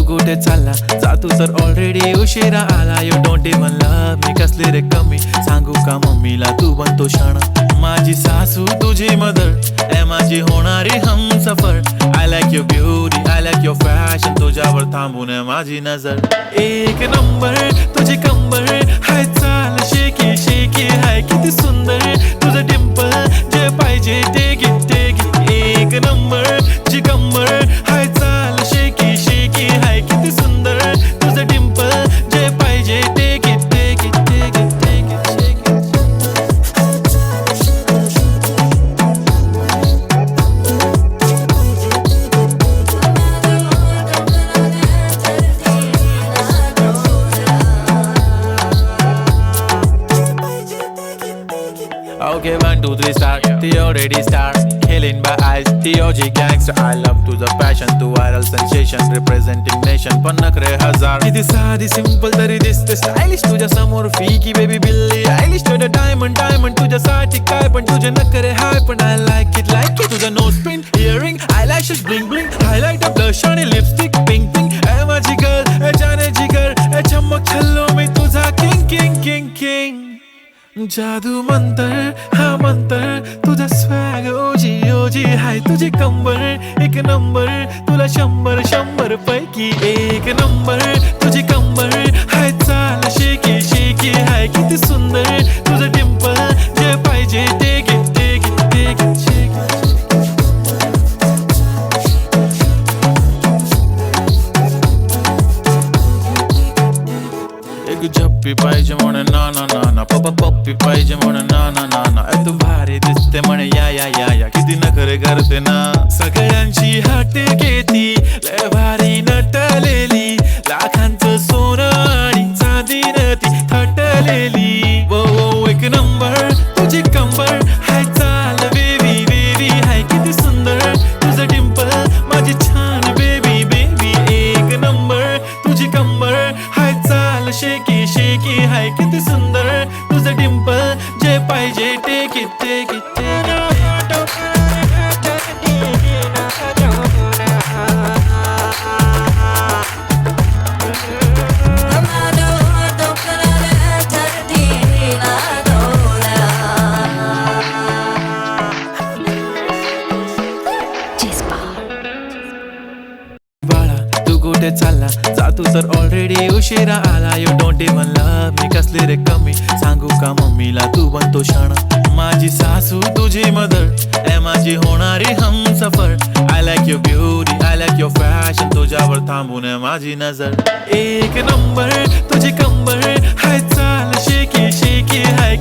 कुठे चालला जा तू तर ऑलरेडी उशिरा आला. You don't even love me कसले रे कमी सांगू का मम्मीला तू बनतो शाणा. माझी सासू तुझी मदर ए माझी होणारी Humsafar. I like your beauty I like your fashion तुझ्यावर थांबून माझी नजर. एक नंबर तुझी कंबर हाय चाल शेकी शेकी हाय किती सुंदर तुझं डिंपल जे पाहिजे टेक इट टेक इट. एक नंबर तुझी कंबर हाय चाल शेकी शेकी हाय किती सुंदर तुझं डिंपल जे पाहिजे take it take it take it take it shake it. Okay, 1, 2, 3 start. The already start. Killing by eyes. The OG gangster. I love to the passion. To viral sensation. Representing nation. पण नखरे हजार. किती साधी simple तरी दिसते stylish. तुझ्या समोर फीकी baby बिल्ली आयलिश. तुझं diamond diamond तुझ्यासाठी काय पण तुझे नखरे हाय पण I like it like it. तुझं nose pin earring eyelashes bling bling highlighter blush आणि lipstick pink pink. ए माझी girl ए जाने जिगर ए चमक छल्लो मी तुझा king king king king. जादू मंतर हा मंतर तुझा स्वॅग ओजी ओजी हाय तुझी कंबर एक नंबर तुला 100 पैकी एक नंबर तुझी कंबर हाय चाल शेकी शेकी हाय किती सुंदर तुझं डिंपल जे पाहिजे take it take it take it shake it. एक झप्पी पाहिजे म्हणे ना ना ना ना पप्पा पप्पी पाहिजे म्हणे ना ना ना ना. तू भारी दिसते म्हणे या या या या किती नखरे करते ना. सगळ्यांची हट घेती लय भारी नटलेली लाखांचं सोनं आणि चांदीनं ती थटलेली. वो वो एक नंबर तुझी कंबर हाय चाल बेबी बेबी हाय किती सुंदर तुझं डिंपल माझी छान बेबी बेबी. एक नंबर तुझी कंबर हाय चाल शेकी शेकी हाय किती सुंदर तुझं डिंपल जे पाहिजे take it take it take it. कुठे चालला जा तू तर ऑलरेडी उशिरा आला. You don't even love me कसले रे कमी सांगू का मम्मीला तू बनतो शाणा. माझी सासू तुझी मदर ए माझी होणारी Humsafar. I like your beauty I like your fashion तुझ्यावर थांबून माझी नजर. एक नंबर तुझी कंबर हाय चाल शेकी शेकी हाय